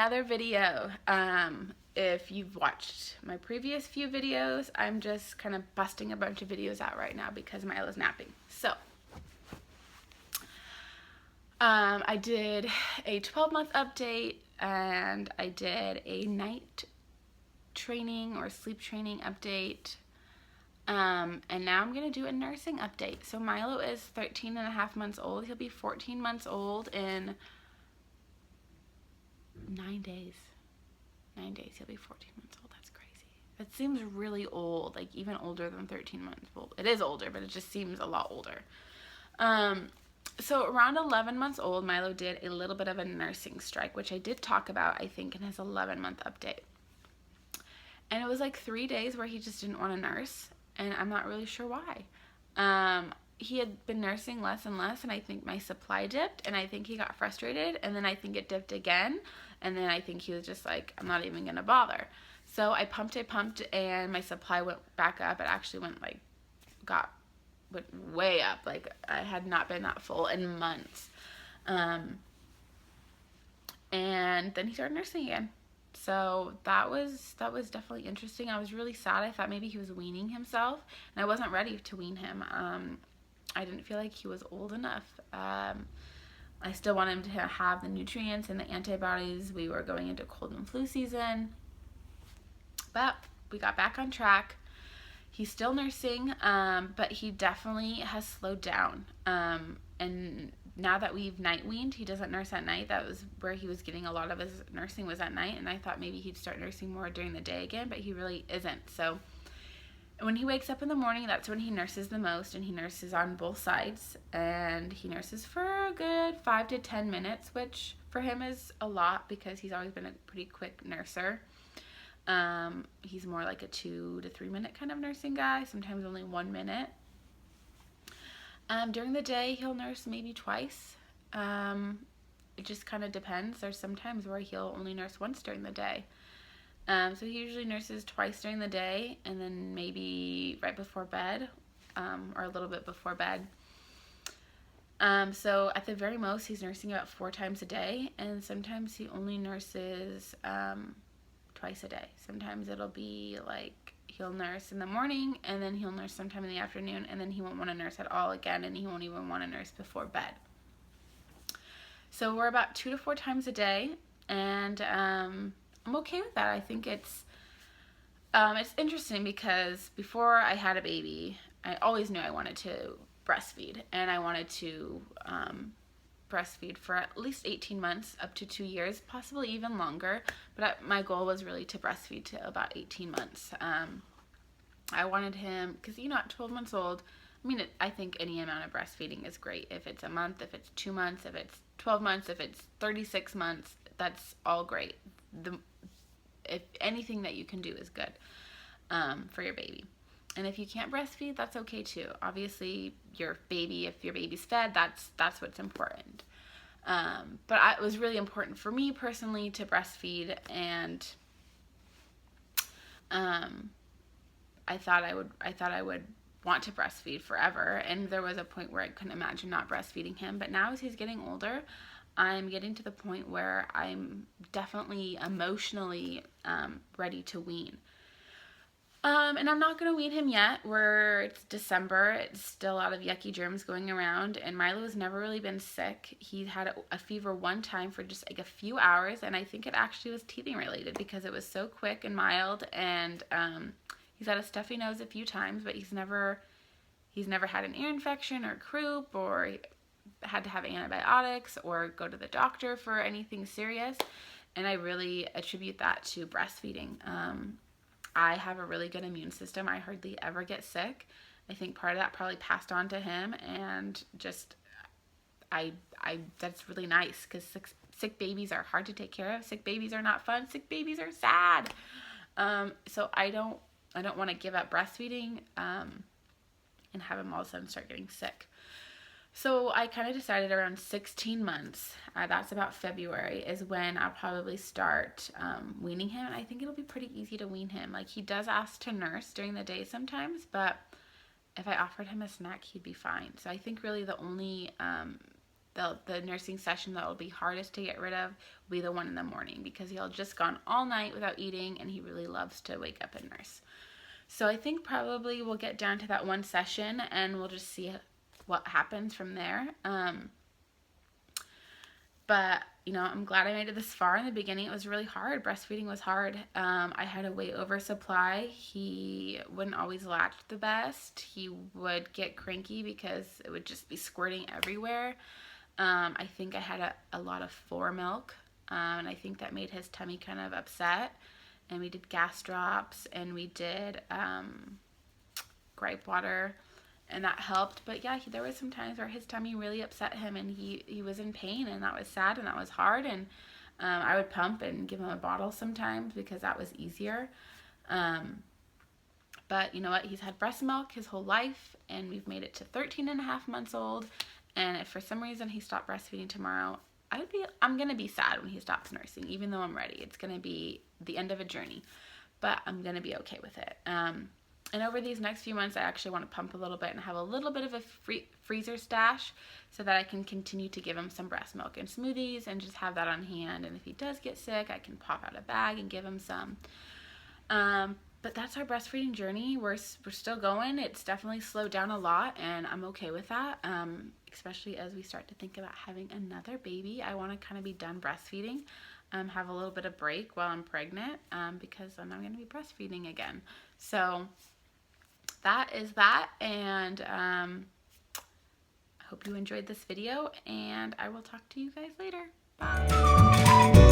another video. If you've watched my previous few videos, I'm just kind of busting a bunch of videos out right now because Milo's napping. So, I did a 12-month update and I did a night training or sleep training update. And now I'm going to do a nursing update. So Milo is 13 and a half months old. He'll be 14 months old in 9 days. 9 days, he'll be 14 months old. That's crazy. That seems really old, like even older than 13 months. Well, it is older, but it just seems a lot older. So around 11 months old, Milo did a little bit of a nursing strike, which I did talk about, I think, in his 11-month update. And it was like 3 days where he just didn't want to nurse, and I'm not really sure why. He had been nursing less and less, and I think my supply dipped, and I think he got frustrated, and then I think it dipped again, and then I think he was just like, I'm not even gonna bother. So I pumped, and my supply went back up. It actually went way up. Like, I had not been that full in months. And then he started nursing again. So that was definitely interesting. I was really sad. I thought maybe he was weaning himself, and I wasn't ready to wean him. I didn't feel like he was old enough. I still wanted him to have the nutrients and the antibodies. We were going into cold and flu season, but we got back on track. He's still nursing, but he definitely has slowed down. And now that we've night weaned, he doesn't nurse at night. That was where he was getting a lot of his nursing, was at night, and I thought maybe he'd start nursing more during the day again, but he really isn't. So when he wakes up in the morning, that's when he nurses the most, and he nurses on both sides, and he nurses for a good 5 to 10 minutes, which for him is a lot because he's always been a pretty quick nurser. He's more like a 2 to 3 minute kind of nursing guy, sometimes only 1 minute. During the day, he'll nurse maybe twice. It just kind of depends. There's sometimes where he'll only nurse once during the day. So he usually nurses twice during the day, and then maybe right before bed, or a little bit before bed. So at the very most, he's nursing about 4 times a day, and sometimes he only nurses twice a day. Sometimes it'll be like he'll nurse in the morning, and then he'll nurse sometime in the afternoon, and then he won't want to nurse at all again, and he won't even want to nurse before bed. So we're about 2 to 4 times a day, and I'm okay with that. I think it's interesting because before I had a baby, I always knew I wanted to breastfeed, and I wanted to breastfeed for at least 18 months, up to 2 years, possibly even longer, but my goal was really to breastfeed to about 18 months. I wanted him, because at 12 months old, I think any amount of breastfeeding is great. If it's a month, if it's 2 months, if it's 12 months, if it's 36 months, that's all great. If anything that you can do is good for your baby. And if you can't breastfeed, that's okay too. Obviously, if your baby's fed, that's what's important. But it was really important for me personally to breastfeed, and I thought I would want to breastfeed forever. And there was a point where I couldn't imagine not breastfeeding him. But now as he's getting older, I'm getting to the point where I'm definitely emotionally ready to wean. And I'm not going to wean him yet. It's December. It's still a lot of yucky germs going around. And Milo has never really been sick. He had a fever one time for just like a few hours. And I think it actually was teething related because it was so quick and mild. And he's had a stuffy nose a few times, but he's never had an ear infection or croup or had to have antibiotics or go to the doctor for anything serious. And I really attribute that to breastfeeding. I have a really good immune system. I hardly ever get sick. I think part of that probably passed on to him, and just that's really nice because sick babies are hard to take care of. Sick babies are not fun. Sick babies are sad. So I don't want to give up breastfeeding and have him all of a sudden start getting sick. So I kind of decided around 16 months, that's about February, is when I'll probably start weaning him. And I think it'll be pretty easy to wean him. Like, he does ask to nurse during the day sometimes, but if I offered him a snack, he'd be fine. So I think really the only the nursing session that will be hardest to get rid of will be the one in the morning, because he'll just gone all night without eating and he really loves to wake up and nurse. So I think probably we'll get down to that one session and we'll just see what happens from there. But, you know, I'm glad I made it this far. In the beginning, it was really hard. Breastfeeding was hard. I had a weight oversupply. He wouldn't always latch the best. He would get cranky because it would just be squirting everywhere. I think I had a lot of fore milk, and I think that made his tummy kind of upset. And we did gas drops, and we did gripe water, and that helped. But yeah, there was some times where his tummy really upset him, and he was in pain, and that was sad, and that was hard. And I would pump and give him a bottle sometimes because that was easier. But you know what? He's had breast milk his whole life, and we've made it to 13 and a half months old. And if for some reason he stopped breastfeeding tomorrow, I'm gonna be sad when he stops nursing, even though I'm ready. It's gonna be the end of a journey, but I'm gonna be okay with it. And over these next few months, I actually want to pump a little bit and have a little bit of a freezer stash so that I can continue to give him some breast milk and smoothies and just have that on hand. And if he does get sick, I can pop out a bag and give him some. But that's our breastfeeding journey. We're still going. It's definitely slowed down a lot, and I'm okay with that, especially as we start to think about having another baby. I want to kind of be done breastfeeding, have a little bit of break while I'm pregnant, because then I'm going to be breastfeeding again. So that is that, and I hope you enjoyed this video, and I will talk to you guys later. Bye.